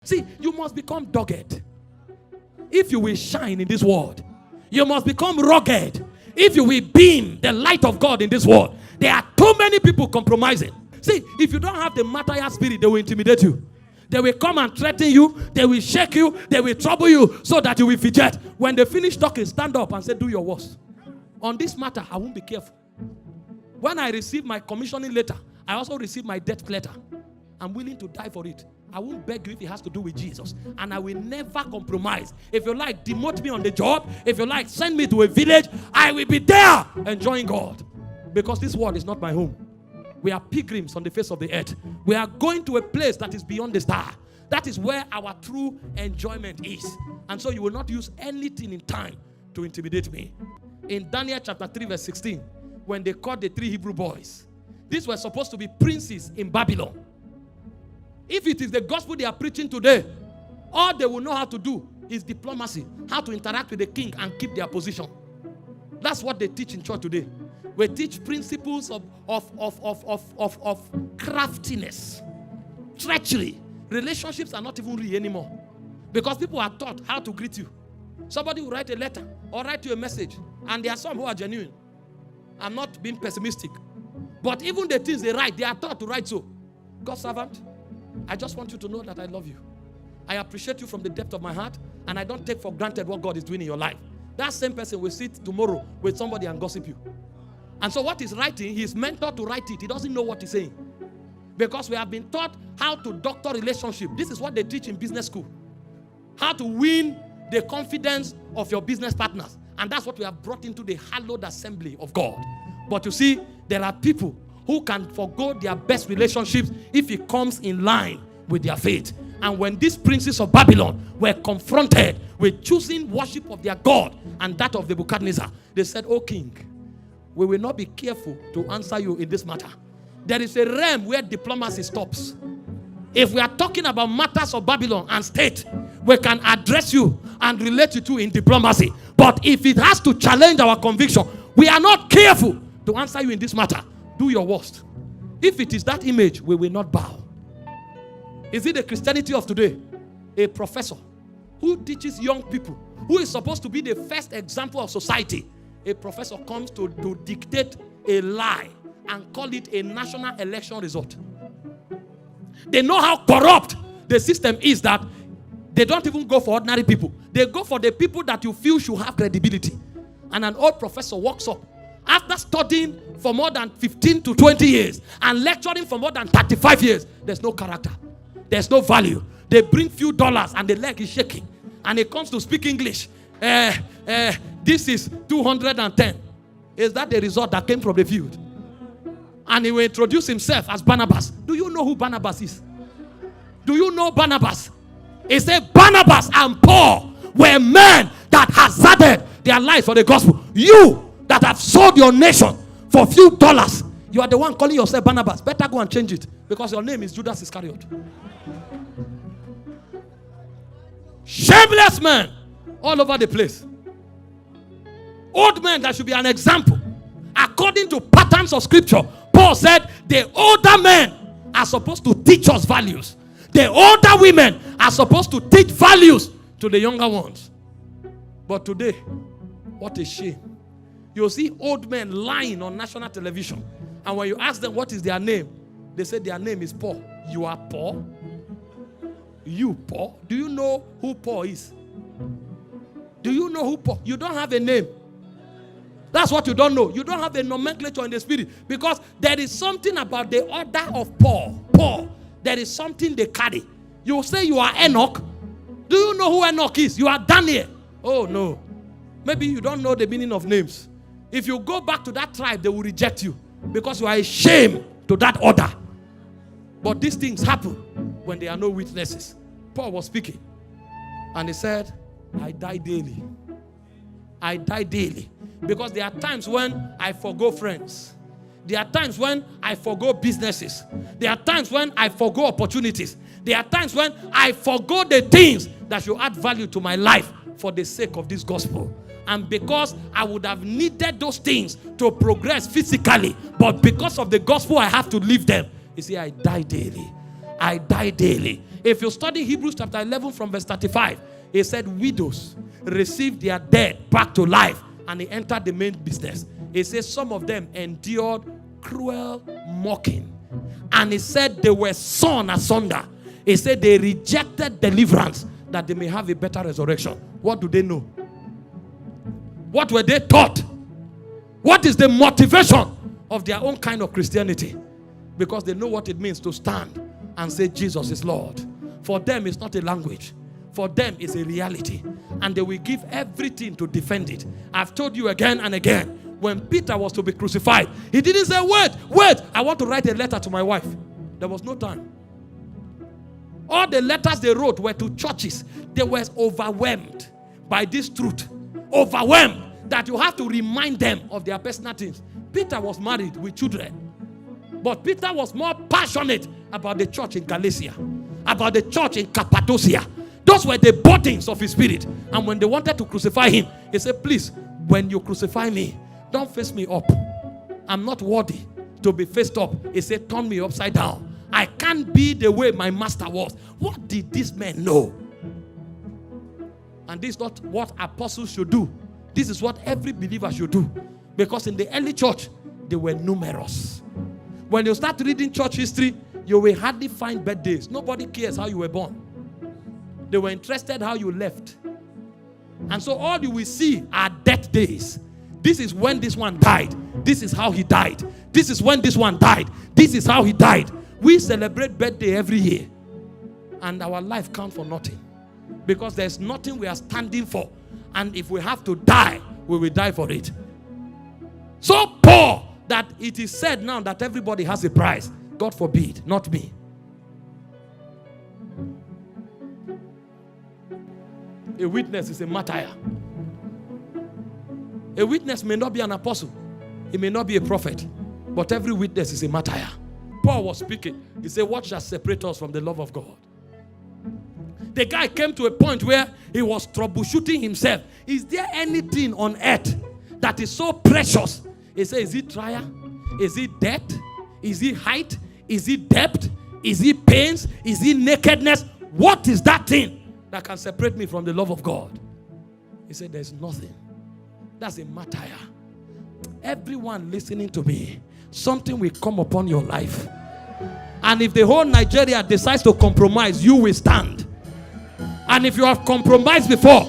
See, you must become dogged if you will shine in this world. You must become rugged if you will beam the light of God in this world. There are too many people compromising. See, if you don't have the martyr spirit, they will intimidate you. They will come and threaten you. They will shake you. They will trouble you so that you will fidget. When they finish talking, stand up and say, do your worst. On this matter, I won't be careful. When I receive my commissioning letter, I also receive my death letter. I'm willing to die for it. I won't beg you if it has to do with Jesus. And I will never compromise. If you like, demote me on the job. If you like, send me to a village. I will be there enjoying God. Because this world is not my home. We are pilgrims on the face of the earth. We are going to a place that is beyond the star. That is where our true enjoyment is. And so you will not use anything in time to intimidate me. In Daniel chapter 3 verse 16, when they caught the 3 Hebrew boys, these were supposed to be princes in Babylon. If it is the gospel they are preaching today, all they will know how to do is diplomacy, how to interact with the king and keep their position. That's what they teach in church today. We teach principles of craftiness, treachery. Relationships are not even real anymore because people are taught how to greet you. Somebody will write a letter or write you a message, and there are some who are genuine. I'm not being pessimistic, but even the things they write, they are taught to write so. God's servant, I just want you to know that I love you. I appreciate you from the depth of my heart, and I don't take for granted what God is doing in your life. That same person will sit tomorrow with somebody and gossip you. And so what he's writing, he's mentored to write it. He doesn't know what he's saying. Because we have been taught how to doctor relationship. This is what they teach in business school. How to win the confidence of your business partners. And that's what we have brought into the hallowed assembly of God. But you see, there are people who can forgo their best relationships if it comes in line with their faith. And when these princes of Babylon were confronted with choosing worship of their God and that of Nebuchadnezzar, they said, "O king, we will not be careful to answer you in this matter." There is a realm where diplomacy stops. If we are talking about matters of Babylon and state, we can address you and relate you to in diplomacy. But if it has to challenge our conviction, we are not careful to answer you in this matter. Do your worst. If it is that image, we will not bow. Is it the Christianity of today? A professor who teaches young people, who is supposed to be the first example of society, a professor comes to dictate a lie and call it a national election result. They know how corrupt the system is that they don't even go for ordinary people. They go for the people that you feel should have credibility. And an old professor walks up after studying for more than 15 to 20 years and lecturing for more than 35 years. There's no character. There's no value. They bring few dollars and the leg is shaking. And he comes to speak English. This is 210. Is that the result that came from the field? And he will introduce himself as Barnabas. Do you know who Barnabas is? Do you know Barnabas? He said Barnabas and Paul were men that hazarded their life for the gospel. You that have sold your nation for a few dollars, you are the one calling yourself Barnabas. Better go and change it because your name is Judas Iscariot. Shameless men all over the place. Old men that should be an example. According to patterns of scripture, Paul said the older men are supposed to teach us values. The older women are supposed to teach values to the younger ones. But today, what a shame. You'll see old men lying on national television. And when you ask them what is their name, they say their name is Paul. You are Paul? You, Paul? Do you know who Paul is? Do you know who Paul? You don't have a name. That's what you don't know. You don't have a nomenclature in the spirit. Because there is something about the order of Paul. Paul. There is something they carry. You say you are Enoch. Do you know who Enoch is? You are Daniel. Oh no. Maybe you don't know the meaning of names. If you go back to that tribe, they will reject you. Because you are a shame to that order. But these things happen when there are no witnesses. Paul was speaking. And he said, I die daily. I die daily. Because there are times when I forgo friends. There are times when I forgo businesses. There are times when I forgo opportunities. There are times when I forgo the things that should add value to my life for the sake of this gospel. And because I would have needed those things to progress physically, but because of the gospel I have to leave them. You see, I die daily. I die daily. If you study Hebrews chapter 11 from verse 35, he said widows received their dead back to life, and he entered the main business. He says some of them endured cruel mocking, and he said they were sawn asunder. He said they rejected deliverance that they may have a better resurrection. What do they know? What were they taught? What is the motivation of their own kind of Christianity? Because they know what it means to stand and say Jesus is Lord. For them, it's not a language. For them, it's a reality. And they will give everything to defend it. I've told you again and again, when Peter was to be crucified, he didn't say, wait, I want to write a letter to my wife. There was no time. All the letters they wrote were to churches. They were overwhelmed by this truth. Overwhelmed that you have to remind them of their personal things. Peter was married with children. But Peter was more passionate about the church in Galatia, about the church in Cappadocia. Those were the burdens of his spirit. And when they wanted to crucify him, he said, please, when you crucify me, don't face me up. I'm not worthy to be faced up. He said, turn me upside down. I can't be the way my master was. What did this man know? And this is not what apostles should do. This is what every believer should do. Because in the early church, they were numerous. When you start reading church history, you will hardly find birthdays. Nobody cares how you were born. They were interested how you left. And so all you will see are death days. This is when this one died. This is how he died. This is when this one died. This is how he died. We celebrate birthday every year. And our life counts for nothing. Because there's nothing we are standing for. And if we have to die, we will die for it. So poor that it is said now that everybody has a price. God forbid, not me. A witness is a martyr. A witness may not be an apostle. He may not be a prophet. But every witness is a martyr. Paul was speaking. He said, what shall separate us from the love of God? The guy came to a point where he was troubleshooting himself. Is there anything on earth that is so precious? He said, is it trial? Is it death? Is it height? Is it depth? Is it pains? Is it nakedness? What is that thing that can separate me from the love of God? He said, there's nothing. That's a martyr. Everyone listening to me, something will come upon your life. And if the whole Nigeria decides to compromise, you will stand. And if you have compromised before,